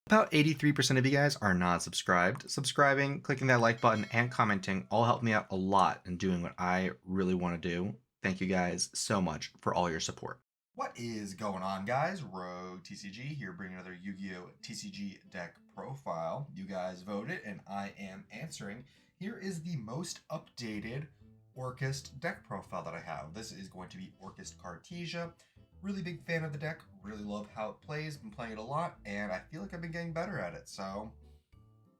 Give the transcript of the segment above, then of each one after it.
About 83% of you guys are not subscribed. Subscribing, clicking that like button, and commenting all help me out a lot in doing what I really want to do. Thank you guys so much for all your support. What is going on, guys? Rogue TCG here, bringing another Yu-Gi-Oh! TCG deck profile. You guys voted, and I am answering. Here is the most updated Orcust deck profile that I have. This is going to be Orcust Caresia. Really big fan of the deck. Really love how it plays. Been playing it a lot, and I feel like I've been getting better at it. So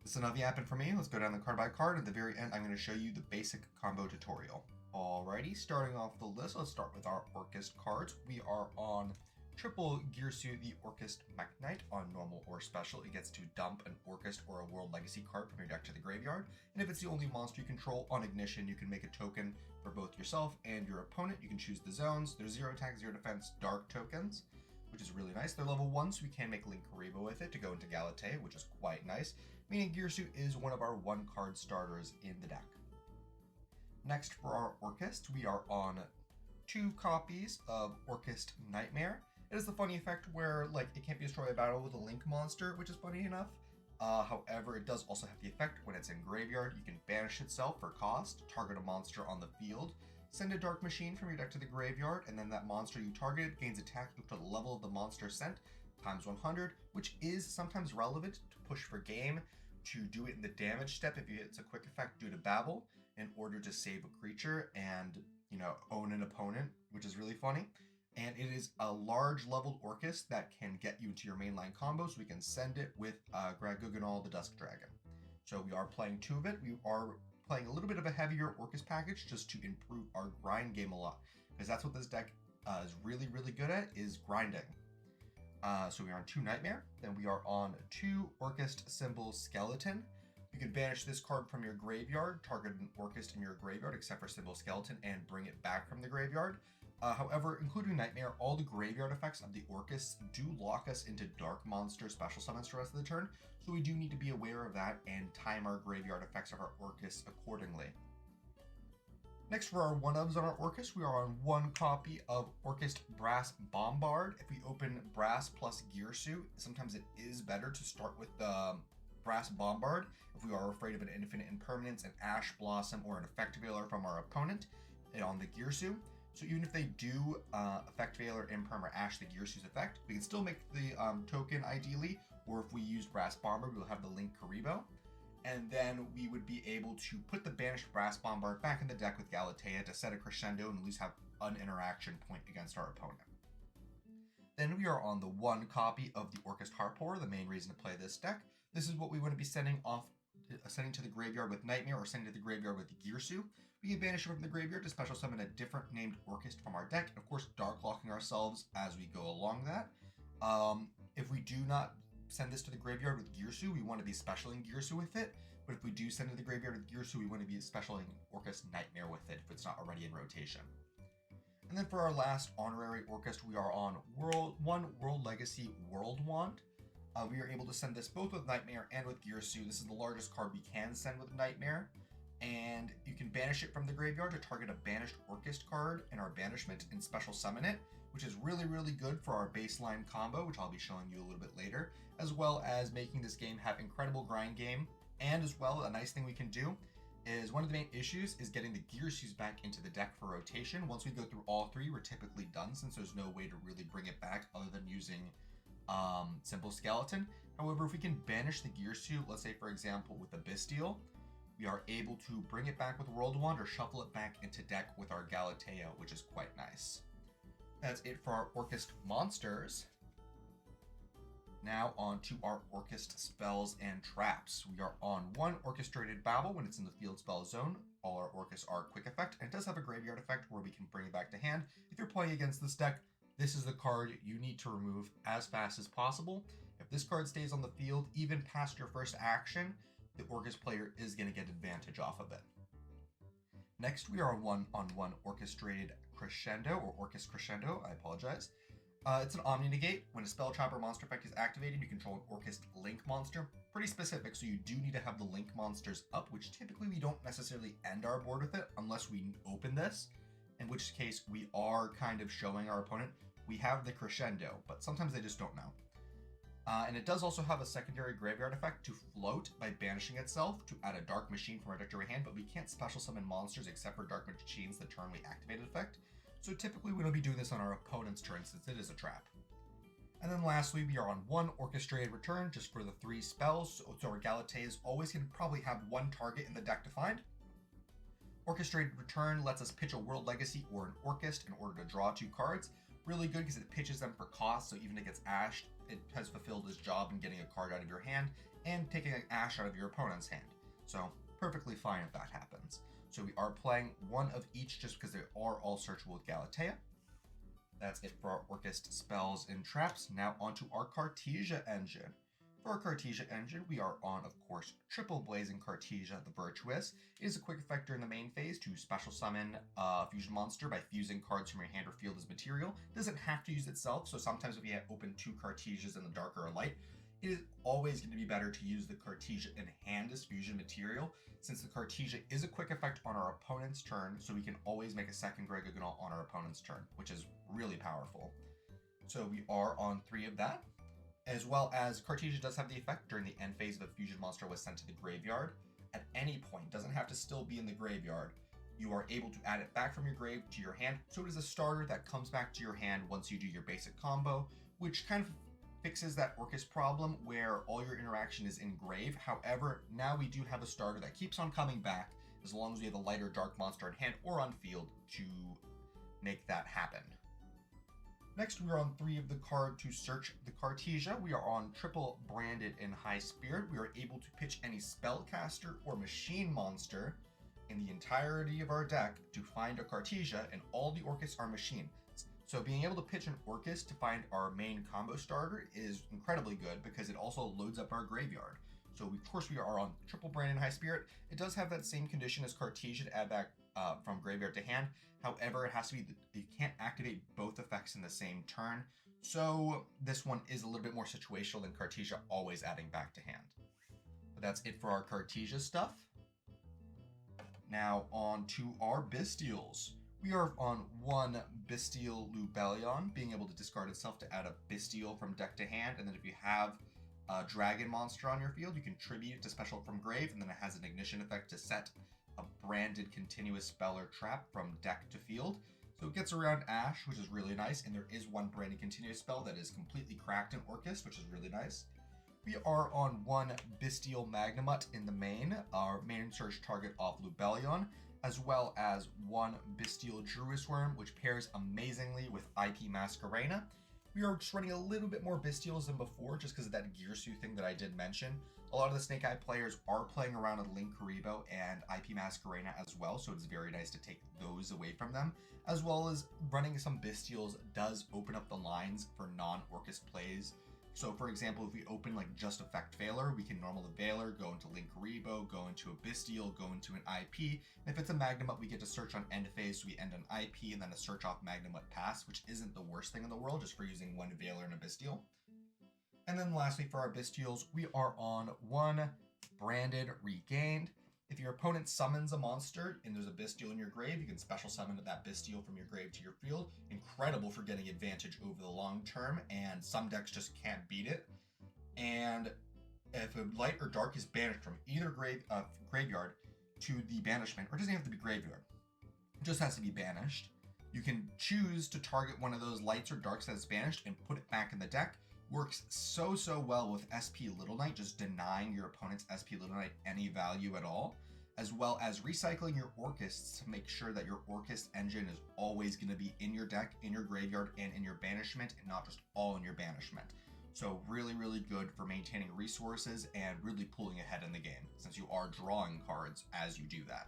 this is enough yapping for me. Let's go down the card by card. At the very end, I'm going to show you the basic combo tutorial. Alrighty, starting off the list, let's start with our Orcust cards. We are on triple Gearsuit, the Orcust Mech Knight. On normal or special, it gets to dump an Orcust or a World Legacy card from your deck to the graveyard. And if it's the only monster you control, on ignition, you can make a token for both yourself and your opponent. You can choose the zones. There's 0 attack, 0 defense, dark tokens, which is really nice. They're level 1, so we can make Link Karibo with it to go into Galatea, which is quite nice, meaning Gearsuit is one of our 1-card starters in the deck. Next, for our Orcust, we are on 2 copies of Orcust Nightmare. It has the funny effect where, like, it can't be destroyed by battle with a Link monster, which is funny enough. However, it does also have the effect when it's in graveyard, you can banish itself for cost, target a monster on the field, send a Dark Machine from your deck to the graveyard, and then that monster you targeted gains attack equal to the level of the monster sent times 100, which is sometimes relevant to push for game, to do it in the damage step if it's a quick effect due to Babel, in order to save a creature and, own an opponent, which is really funny. And it is a large leveled Orcust that can get you into your mainline combo, so we can send it with Graguganol the Dusk Dragon. So we are playing 2 of it. We are playing a little bit of a heavier Orcust package just to improve our grind game a lot, because that's what this deck is really, really good at, is grinding. So we are on 2 Nightmare, then we are on 2 Orcust Symbol Skeleton. You can banish this card from your graveyard, target an Orcust in your graveyard except for Symbol Skeleton, and bring it back from the graveyard. However, including Nightmare, all the graveyard effects of the Orcust do lock us into Dark Monster special summons for the rest of the turn, so we do need to be aware of that and time our graveyard effects of our Orcust accordingly. Next, for our one-ofs on our Orcust, we are on 1 copy of Orcust Brass Bombard. If we open Brass plus Gearsuit, sometimes it is better to start with the Brass Bombard if we are afraid of an Infinite Impermanence, an Ash Blossom, or an Effect Veiler from our opponent on the Gearsuit. So even if they do Effect Veiler, Imperm, or Ash the Gearsuit's effect, we can still make the token ideally, or if we use Brass Bombard, we'll have the Link Karibo. And then we would be able to put the banished Brass Bombard back in the deck with Galatea to set a crescendo and at least have an interaction point against our opponent. Then we are on the 1 copy of the Orcust Harpour, the main reason to play this deck. This is what we want to be sending to the graveyard with Nightmare, or sending to the graveyard with Gearsuit. We can banish it from the graveyard to special summon a different named Orcust from our deck, and of course dark locking ourselves as we go along that. If we do not send this to the graveyard with Gearsuit, we want to be specialing Gearsuit with it. But if we do send it to the graveyard with Gearsuit, we want to be specialing Orcust Nightmare with it if it's not already in rotation. And then for our last honorary Orcust, we are on one World Legacy World Wand. We are able to send this both with Nightmare and with Gearsuit. This is the largest card we can send with Nightmare. And you can banish it from the graveyard to target a banished Orcust card in our banishment and special summon it, which is really, really good for our baseline combo, which I'll be showing you a little bit later, as well as making this game have incredible grind game. And as well, a nice thing we can do is, one of the main issues is getting the Gearsuits back into the deck for rotation. Once we go through all 3, we're typically done, since there's no way to really bring it back other than using Symbol Skeleton. However, if we can banish the Gearsuit, let's say for example with the Bystial, we are able to bring it back with World Wand or shuffle it back into deck with our Galatea, which is quite nice. That's it for our Orcust monsters. Now on to our Orcust spells and traps. We are on 1 Orchestrated Babel when it's in the field spell zone. All our Orcusts are quick effect, and it does have a graveyard effect where we can bring it back to hand. If you're playing against this deck, this is the card you need to remove as fast as possible. If this card stays on the field, even past your first action, the Orcust player is going to get advantage off of it. Next, we are on 1/1 Orchestrated Crescendo, or Orcust Crescendo, I apologize. It's an Omni Negate. When a spell trap or monster effect is activated, you control an Orcust Link monster. Pretty specific, so you do need to have the Link monsters up, which typically we don't necessarily end our board with it unless we open this, in which case we are kind of showing our opponent we have the Crescendo, but sometimes they just don't know. And it does also have a secondary graveyard effect to float by banishing itself to add a Dark Machine from our deck to our hand, but we can't special summon monsters except for Dark Machines the turn we activate effect. So typically we don't be doing this on our opponent's turn since it is a trap. And then lastly, we are on 1 Orchestrated Return just for the 3 spells, so our Galateas always can probably have 1 target in the deck to find. Orchestrated Return lets us pitch a World Legacy or an Orcust in order to draw 2 cards. Really good because it pitches them for cost, so even if it gets ashed, it has fulfilled its job in getting a card out of your hand and taking an ash out of your opponent's hand. So perfectly fine if that happens. So we are playing 1 of each just because they are all searchable with Galatea. That's it for our Orcust spells and traps. Now onto our Caresia Engine. For our Caresia Engine, we are on, of course, Triple Blazing Caresia the Virtuous. It is a quick effect during the main phase to special summon a fusion monster by fusing cards from your hand or field as material. It doesn't have to use itself, so sometimes if you have open 2 Cartesias in the dark or light, it is always going to be better to use the Caresia in hand as fusion material, since the Caresia is a quick effect on our opponent's turn, so we can always make a second Gregogonal on our opponent's turn, which is really powerful. So we are on 3 of that. As well as Caresia does have the effect during the end phase of a fusion monster was sent to the graveyard. At any point, doesn't have to still be in the graveyard, you are able to add it back from your grave to your hand. So it is a starter that comes back to your hand once you do your basic combo, which kind of fixes that Orcust problem where all your interaction is in grave. However, now we do have a starter that keeps on coming back as long as we have a light or dark monster in hand or on field to make that happen. Next, we are on 3 of the card to search the Caresia. We are on Triple Branded in High Spirit. We are able to pitch any spellcaster or machine monster in the entirety of our deck to find a Caresia, and all the Orcusts are machine. So being able to pitch an Orcust to find our main combo starter is incredibly good because it also loads up our graveyard. So of course we are on Triple Branded in High Spirit. It does have that same condition as Caresia to add back from graveyard to hand. However, it has to be, you can't activate both effects in the same turn. So this one is a little bit more situational than Caresia always adding back to hand. But that's it for our Caresia stuff. Now on to our Bystials. We are on 1 Bystial Lubellion, being able to discard itself to add a Bystial from deck to hand, and then if you have a dragon monster on your field, you can tribute it to special from grave, and then it has an ignition effect to set a branded continuous spell or trap from deck to field. So it gets around Ash, which is really nice, and there is 1 branded continuous spell that is completely cracked in Orcust, which is really nice. We are on 1 Bystial Magnamut in the main, our main search target of Lubellion, as well as 1 Bystial Druisworm, which pairs amazingly with IP Masquerena. We are just running a little bit more Bystials than before, just because of that Gearsu thing that I did mention. A lot of the Snake Eye players are playing around with Linkuriboh and IP Masquerena as well, so it's very nice to take those away from them. As well as running some Bystials does open up the lines for non-Orcust plays. So for example, if we open like just Effect Veiler, we can normal the Veiler, go into Linkuriboh, go into a Bystial, go into an IP. And if it's a Magnamut, we get to search on end phase, so we end an IP and then a search off Magnamut pass, which isn't the worst thing in the world, just for using 1 Veiler and a Bystial. And then lastly, for our Bystials, we are on 1 Branded Regained. If your opponent summons a monster and there's a Bystial in your grave, you can special summon that Bystial from your grave to your field. Incredible for getting advantage over the long term, and some decks just can't beat it. And if a light or dark is banished from either graveyard to the banishment, or it doesn't have to be graveyard, it just has to be banished, you can choose to target one of those lights or darks that is banished and put it back in the deck. Works so well with SP Little Knight, just denying your opponent's SP Little Knight any value at all, as well as recycling your Orcusts to make sure that your Orcust engine is always going to be in your deck, in your graveyard, and in your banishment, and not just all in your banishment. So really good for maintaining resources and really pulling ahead in the game, since you are drawing cards as you do that.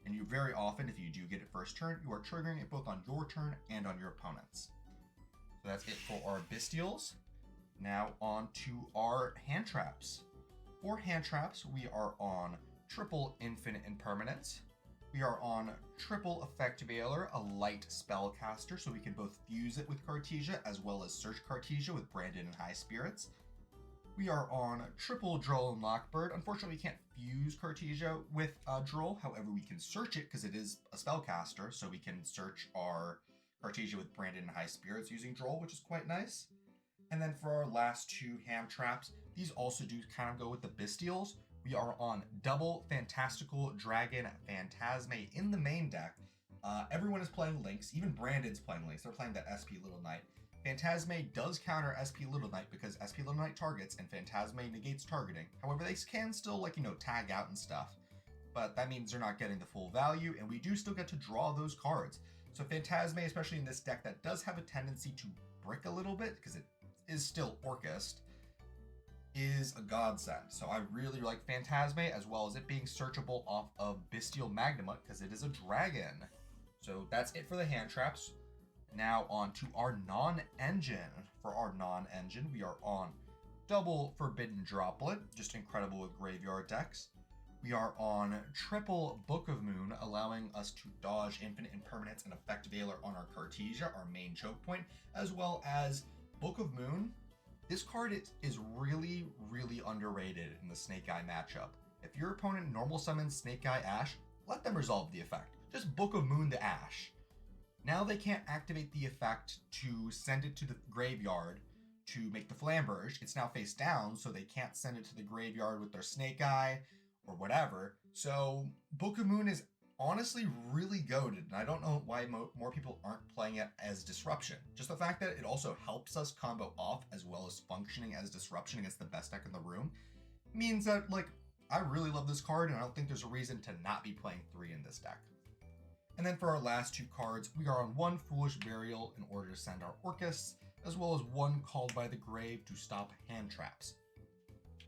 And you very often, if you do get it first turn, you are triggering it both on your turn and on your opponent's. So that's it for our Bystials. Now on to our hand traps. For hand traps, we are on Triple Infinite Impermanence. We are on Triple Effect Veiler, a light spellcaster, so we can both fuse it with Caresia as well as search Caresia with Branded and High Spirits. We are on Triple Droll and Lockbird. Unfortunately, we can't fuse Caresia with Droll. However, we can search it because it is a spellcaster, so we can search our Caresia with Branded and High Spirits using Droll, which is quite nice. And then for our last two hand traps, these also do kind of go with the Bystials. We are on double Fantastical Dragon Phantasme in the main deck. Everyone is playing Lynx, even Brandon's playing Lynx. They're playing that SP Little Knight. Phantasme does counter SP Little Knight because SP Little Knight targets and Phantasme negates targeting. However, they can still, tag out and stuff. But that means they're not getting the full value, and we do still get to draw those cards. So Phantasme, especially in this deck that does have a tendency to brick a little bit, because it is still Orcust, is a godsend. So I really like Phantasme, as well as it being searchable off of Bystial Magnuma, because it is a dragon. So that's it for the hand traps. Now on to our non-engine. For our non-engine, we are on double Forbidden Droplet, just incredible with graveyard decks. We are on triple Book of Moon, allowing us to dodge Infinite Impermanence and Effect Veiler on our Caresia, our main choke point, as well as Book of Moon. This card is really, really underrated in the Snake Eye matchup. If your opponent normal summons Snake Eye Ash, let them resolve the effect. Just Book of Moon the Ash. Now they can't activate the effect to send it to the graveyard to make the Flamberge. It's now face down, so they can't send it to the graveyard with their Snake Eye or whatever. So Book of Moon is honestly really goated, and I don't know why more people aren't playing it as Disruption. Just the fact that it also helps us combo off as well as functioning as Disruption against the best deck in the room means that, I really love this card, and I don't think there's a reason to not be playing 3 in this deck. And then for our last two cards, we are on one Foolish Burial in order to send our Orcusts, as well as one Called by the Grave to stop hand traps.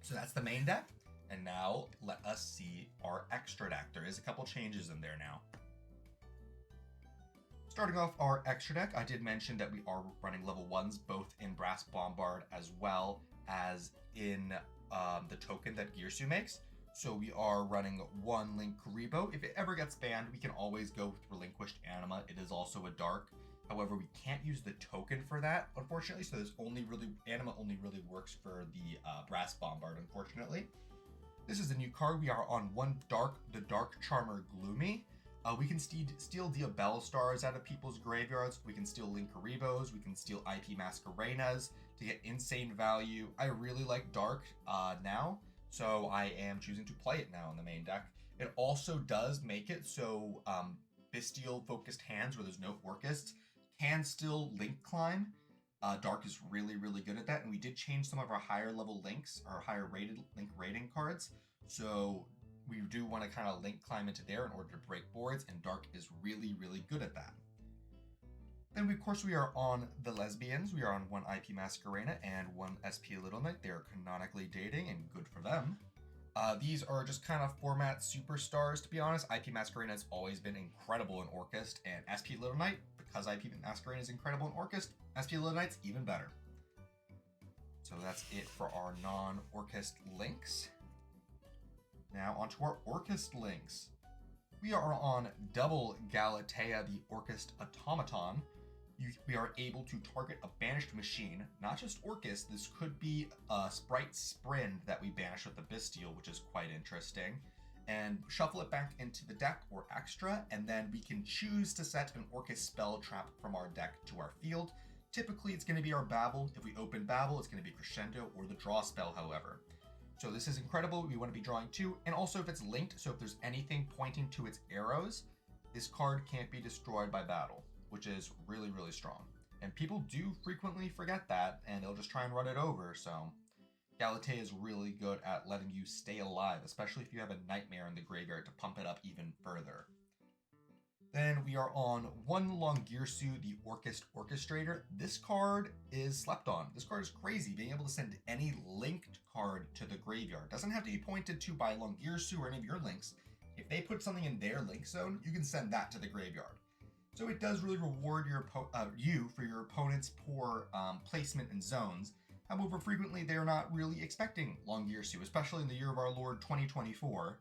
So that's the main deck. And now let us see our extra deck. There is a couple changes in there now. Starting off our extra deck, I did mention that we are running level 1s both in Brass Bombard as well as in the token that Girsu makes. So we are running one Link Kuriboh. If it ever gets banned, we can always go with Relinquished Anima. It is also a dark. However, we can't use the token for that, unfortunately. So this Anima only really works for the Brass Bombard, unfortunately. This is a new card. We are on one the Dark Charmer Gloomy. We can steal Diabell Stars out of people's graveyards. We can steal Link Kuribohs. We can steal IP Mascarenas to get insane value. I really like Dark now. So I am choosing to play it now in the main deck. It also does make it so Bystial focused hands where there's no Orcusts can still Link climb. Dark is really, really good at that. And we did change some of our higher level links, our higher rated Link rating cards. So we do want to kind of Link climb into there in order to break boards. And Dark is really, really good at that. Then, of course, we are on the Lesbians. We are on one IP Masquerena and one SP Little Knight. They are canonically dating, and good for them. These are just kind of format superstars, to be honest. IP Masquerena has always been incredible in Orcust, and SP Little Knight, because IP Masquerena is incredible in Orcust, SP Little Knight's even better. So that's it for our non-Orcust links. Now, onto our Orcust links. We are on double Galatea, the Orcust Automaton. We are able to target a banished machine, not just Orcust. This could be a Sprite Sprint that we banish with the Bystial, which is quite interesting, and shuffle it back into the deck or extra, and then we can choose to set an Orcust spell trap from our deck to our field. Typically, it's going to be our Babel. If we open Babel, it's going to be Crescendo or the draw spell, however. So this is incredible. We want to be drawing 2, and also if it's linked, so if there's anything pointing to its arrows, this card can't be destroyed by battle, which is really, really strong. And people do frequently forget that, and they'll just try and run it over, so Galatea is really good at letting you stay alive, especially if you have a Nightmare in the graveyard to pump it up even further. Then we are on one Longirsu, the Orcust Orchestrator. This card is slept on. This card is crazy, being able to send any linked card to the graveyard. Doesn't have to be pointed to by Longirsu or any of your links. If they put something in their link zone, you can send that to the graveyard. So it does really reward you for your opponent's poor placement in zones. However, frequently they're not really expecting Longirsu, especially in the year of our Lord 2024.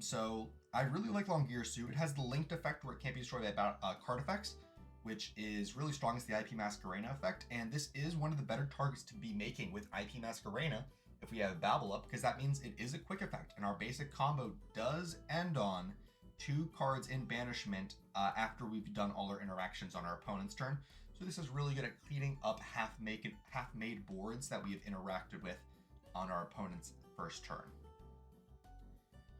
So I really like Longirsu. It has the linked effect where it can't be destroyed by card effects, which is really strong as the IP Masquerena effect. And this is one of the better targets to be making with IP Masquerena if we have Babel up, because that means it is a quick effect. And our basic combo does end on 2 cards in banishment after we've done all our interactions on our opponent's turn. So this is really good at cleaning up half-made boards that we have interacted with on our opponent's first turn.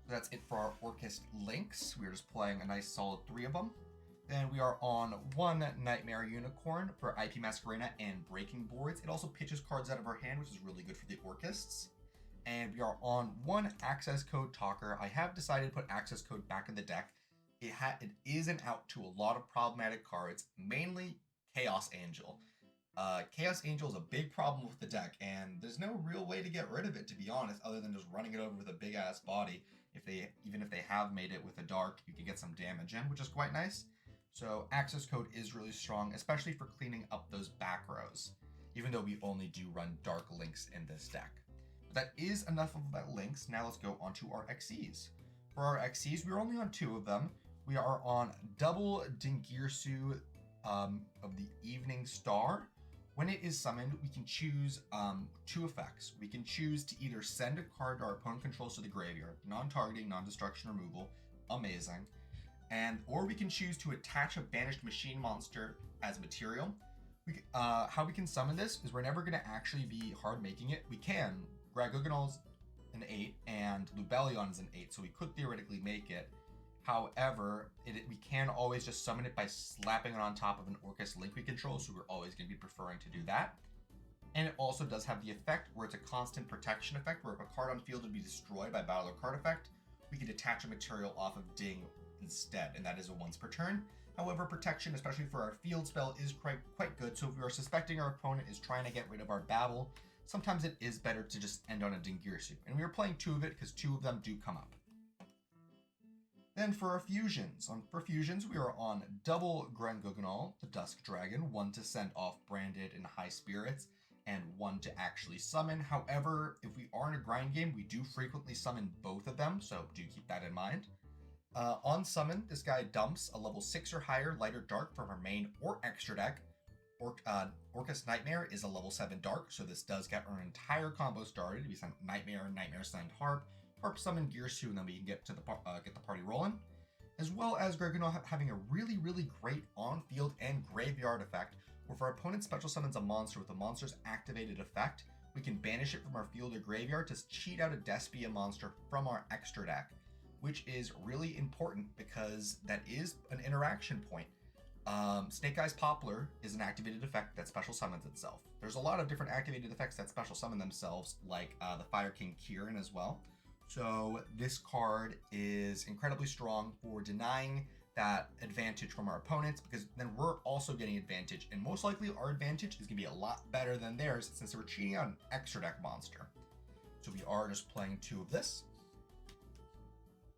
So that's it for our Orcust links. We're just playing a nice solid 3 of them. Then we are on 1 Nightmare Unicorn for IP Masquerena and Breaking boards. It also pitches cards out of our hand, which is really good for the Orcusts. And we are on 1 Access Code Talker. I have decided to put Access Code back in the deck. It is an out to a lot of problematic cards, mainly Chaos Angel. Chaos Angel is a big problem with the deck, and there's no real way to get rid of it, to be honest, other than just running it over with a big-ass body. Even if they have made it with a dark, you can get some damage in, which is quite nice. So Access Code is really strong, especially for cleaning up those back rows, even though we only do run dark links in this deck. But that is enough of that links. Now let's go on to our XCs. For our XCs, we're only on 2 of them. We are on double Dingirsu of the Evening Star. When it is summoned, we can choose 2 effects. We can choose to either send a card our opponent controls to the graveyard, non-targeting, non-destruction removal, amazing, or we can choose to attach a banished machine monster as material. How we can summon this is we're never going to actually be hard making it. We can. Graguganol's an 8 and Lubellion is an 8, so we could theoretically make it. However, we can always just summon it by slapping it on top of an Orcust link we control, so we're always going to be preferring to do that. And it also does have the effect where it's a constant protection effect, where if a card on field would be destroyed by battle or card effect, we could attach a material off of Ding instead, and that is a once per turn. However, protection, especially for our field spell, is quite good, so if we are suspecting our opponent is trying to get rid of our Babel, sometimes it is better to just end on a Dingirsu. And we are playing 2 of it because 2 of them do come up. Then for our fusions. For fusions, we are on double Graguganol, the Dusk Dragon, 1 to send off Branded and High Spirits, and 1 to actually summon. However, if we are in a grind game, we do frequently summon both of them, so do keep that in mind. On summon, this guy dumps a level 6 or higher light or dark from our main or extra deck. Orcust Nightmare is a level 7 dark, so this does get our entire combo started. We send Nightmare, Nightmare send Harp, Harp summon Girsu, and then we can get the party rolling. As well as Graguganol having a really, really great on-field and graveyard effect, where if our opponent special summons a monster with a monster's activated effect, we can banish it from our field or graveyard to cheat out a Despia monster from our extra deck, which is really important because that is an interaction point. Snake Eyes Poplar is an activated effect that special summons itself. There's a lot of different activated effects that special summon themselves, like the Fire King Kieran as well. So this card is incredibly strong for denying that advantage from our opponents, because then we're also getting advantage, and most likely our advantage is going to be a lot better than theirs since we're cheating out an extra deck monster. So we are just playing 2 of this.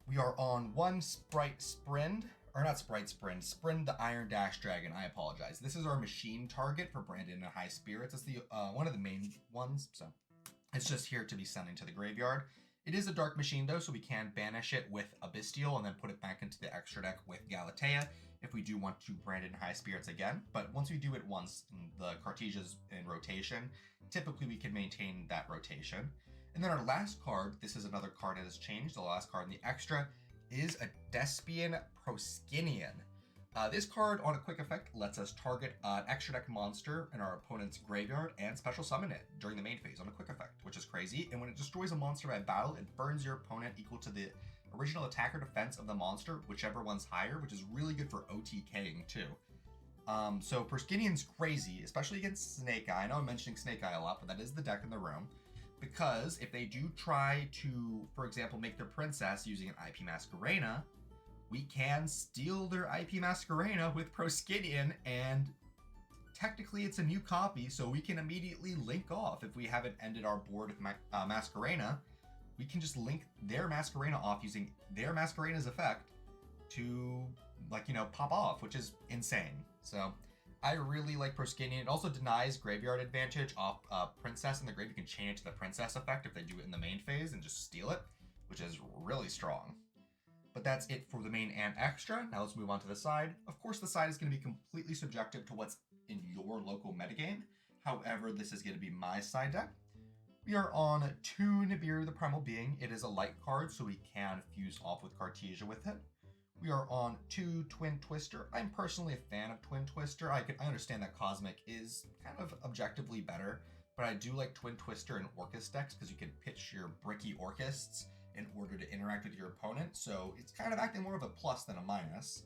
We are on 1 Sprite Sprind, or not Sprite Sprind, Sprind the Iron Dash Dragon, I apologize. This is our machine target for Brandon and High Spirits. It's the one of the main ones, so it's just here to be sending to the graveyard. It is a dark machine though, so we can banish it with a Bystial and then put it back into the extra deck with Galatea if we do want to Brandon High Spirits again. But once we do it once, and the Cartesia's in rotation, typically we can maintain that rotation. And then our last card, this is another card that has changed. The last card in the extra is a Despian Proskinian. This card, on a quick effect, lets us target an extra deck monster in our opponent's graveyard and special summon it during the main phase on a quick effect, which is crazy. And when it destroys a monster by battle, it burns your opponent equal to the original attack or defense of the monster, whichever one's higher, which is really good for OTKing too. So Proskinian's crazy, especially against Snake Eye. I know I'm mentioning Snake Eye a lot, but that is the deck in the room. Because if they do try to, for example, make their princess using an IP Masquerena, we can steal their IP Masquerena with Proskinian, and technically it's a new copy, so we can immediately link off. If we haven't ended our board with Masquerena, we can just link their Masquerena off using their Masquerena's effect to, like, you know, pop off, which is insane. So I really like Proskinian. It also denies graveyard advantage off Princess in the grave. You can chain it to the Princess effect if they do it in the main phase and just steal it, which is really strong. But that's it for the main and extra. Now let's move on to the side. Of course, the side is going to be completely subjective to what's in your local metagame. However, this is going to be my side deck. We are on 2 Nibiru the Primal Being. It is a light card, so we can fuse off with Cartesia with it. We are on 2 Twin Twister. I'm personally a fan of Twin Twister. I understand that Cosmic is kind of objectively better, but I do like Twin Twister and Orcust decks because you can pitch your bricky Orcusts in order to interact with your opponent, so it's kind of acting more of a plus than a minus.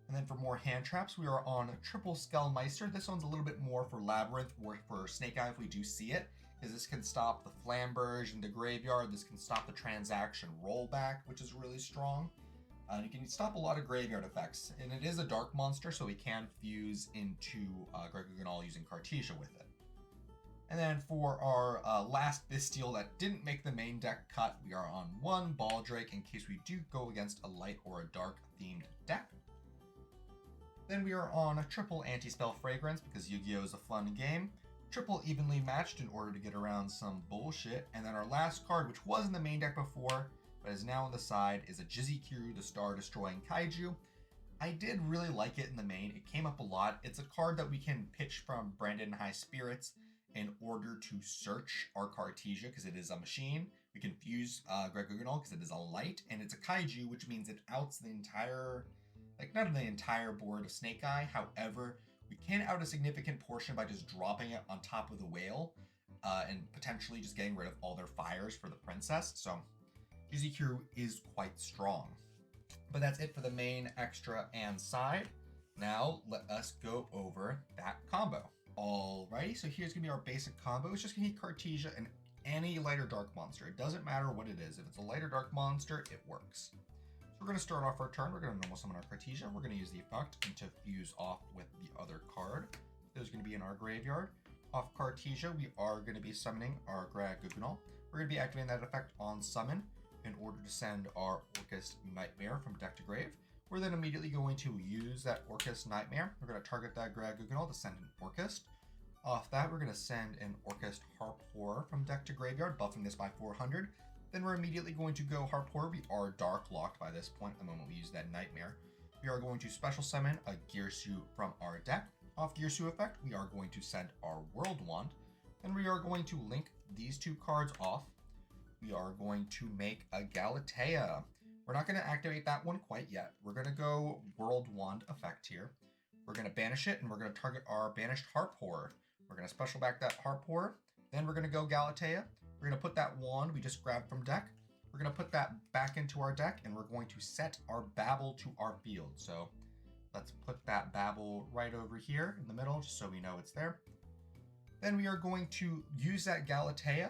And then for more hand traps, we are on Triple Skullmeister. This one's a little bit more for Labyrinth or for Snake Eye if we do see it, because this can stop the Flamberge in the graveyard. This can stop the transaction rollback, which is really strong. You can stop a lot of graveyard effects, and it is a dark monster, so we can fuse into Gregogonol using Caresia with it. And then for our last Bystial that didn't make the main deck cut, we are on 1 Baldrake in case we do go against a light or a dark themed deck. Then we are on a triple anti-spell fragrance because Yu-Gi-Oh! Is a fun game. Triple evenly matched in order to get around some bullshit. And then our last card, which was in the main deck before, but is now on the side, is a Jizikiryu, the Star-Destroying Kaiju. I did really like it in the main. It came up a lot. It's a card that we can pitch from Brandon High Spirits in order to search our Caresia because it is a machine. We can fuse Gregogonol because it is a light, and it's a Kaiju, which means it outs the entire... not the entire board of Snake Eye. However, we can out a significant portion by just dropping it on top of the whale and potentially just getting rid of all their fires for the princess. So Jizikiryu is quite strong. But that's it for the main, extra, and side. Now let us go over that combo. Alrighty, so here's going to be our basic combo. It's just going to be Caresia and any light or dark monster. It doesn't matter what it is. If it's a light or dark monster, it works. We're going to start off our turn. We're going to normal summon our Caresia. We're going to use the effect and to fuse off with the other card. There's going to be in our graveyard. Off Caresia, we are going to be summoning our Gregogonol. We're going to be activating that effect on summon in order to send our Orcust Nightmare from deck to grave. We're then immediately going to use that Orcust Nightmare. We're going to target that Gregogonol to send an Orcust. Off that, we're going to send an Orcust Harp Horror from deck to graveyard, buffing this by 400. Then we're immediately going to go Harp Horror. We are dark locked by this point, the moment we use that Nightmare. We are going to special summon a Girsu from our deck. Off Girsu effect, we are going to send our World Wand. Then we are going to link these 2 cards off. We are going to make a Galatea. We're not going to activate that one quite yet. We're going to go World Wand effect here. We're going to banish it, and we're going to target our banished Harp Horror. We're going to special back that Harp Horror. Then we're going to go Galatea. We're going to put that wand we just grabbed from deck. We're going to put that back into our deck, and we're going to set our Babel to our field. So let's put that Babel right over here in the middle, just so we know it's there. Then we are going to use that Galatea.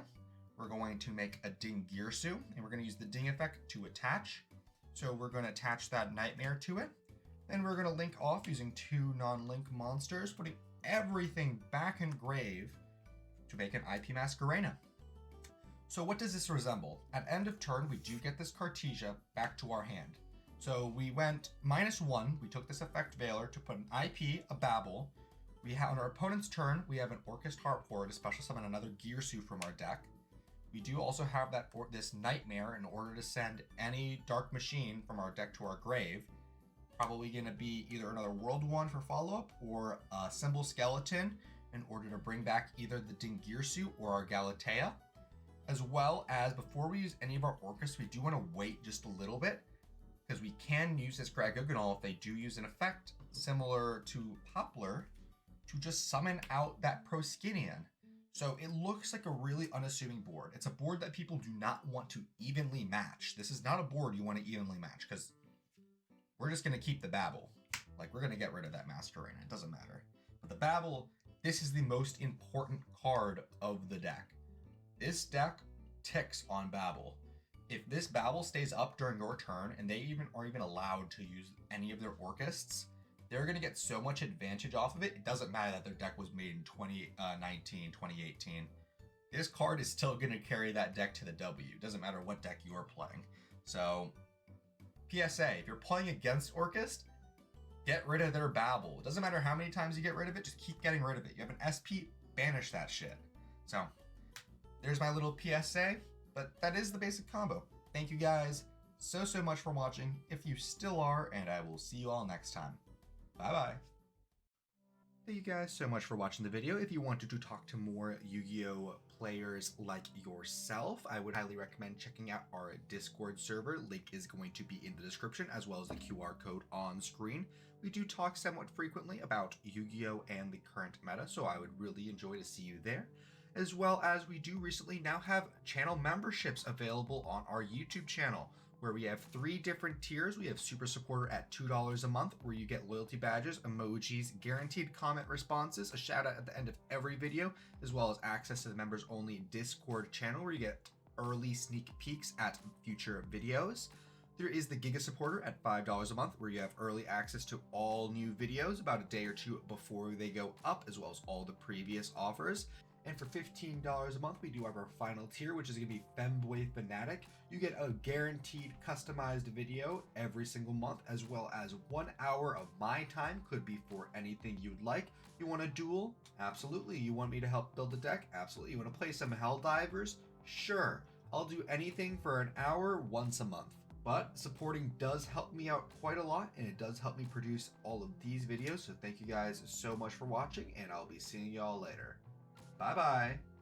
We're going to make a Ding Girsu, and we're going to use the Ding effect to attach. So we're going to attach that Nightmare to it. Then we're going to link off using 2 non-link monsters, putting everything back in grave to make an IP Masquerena. So what does this resemble? At end of turn, we do get this Caresia back to our hand. So we went -1, we took this effect Veiler to put an IP, a Babel. We have on our opponent's turn, we have an Orcust Harp Horror to special summon another Girsu from our deck. We do also have this Nightmare in order to send any Dark Machine from our deck to our grave. Probably going to be either another World Wand for follow-up or a Symbol Skeleton in order to bring back either the Ding Girsu or our Galatea. As well as, before we use any of our Orcus, we do want to wait just a little bit, because we can use this Gregogonol if they do use an effect similar to Poplar to just summon out that Proskinian. So it looks like a really unassuming board. It's a board that people do not want to evenly match. This is not a board you want to evenly match, because we're just going to keep the Babel. Like, we're going to get rid of that Masquerena. It doesn't matter. But the Babel, this is the most important card of the deck. This deck ticks on Babel. If this Babel stays up during your turn, and they are even allowed to use any of their Orcusts, they're going to get so much advantage off of it. It doesn't matter that their deck was made in 2019, 2018. This card is still going to carry that deck to the W. It doesn't matter what deck you're playing. So, PSA, if you're playing against Orcust, get rid of their Babel. It doesn't matter how many times you get rid of it, just keep getting rid of it. You have an SP, banish that shit. So, there's my little PSA, but that is the basic combo. Thank you guys so much for watching, if you still are, and I will see you all next time. Bye-bye. Thank you guys so much for watching the video. If you wanted to talk to more Yu-Gi-Oh players like yourself, I would highly recommend checking out our Discord server. Link is going to be in the description, as well as the QR code on screen. We do talk somewhat frequently about Yu-Gi-Oh and the current meta, so I would really enjoy to see you there. As well as we do recently now have channel memberships available on our YouTube channel, where we have 3 different tiers. We have Super Supporter at $2 a month, where you get loyalty badges, emojis, guaranteed comment responses, a shout out at the end of every video, as well as access to the members only Discord channel, where you get early sneak peeks at future videos. There is the Giga Supporter at $5 a month, where you have early access to all new videos about a day or two before they go up, as well as all the previous offers. And for $15 a month, we do have our final tier, which is going to be Femboy Fanatic. You get a guaranteed customized video every single month, as well as 1 hour of my time. Could be for anything you'd like. You want a duel? Absolutely. You want me to help build a deck? Absolutely. You want to play some Helldivers? Sure. I'll do anything for an hour once a month. But supporting does help me out quite a lot, and it does help me produce all of these videos. So thank you guys so much for watching, and I'll be seeing y'all later. Bye bye.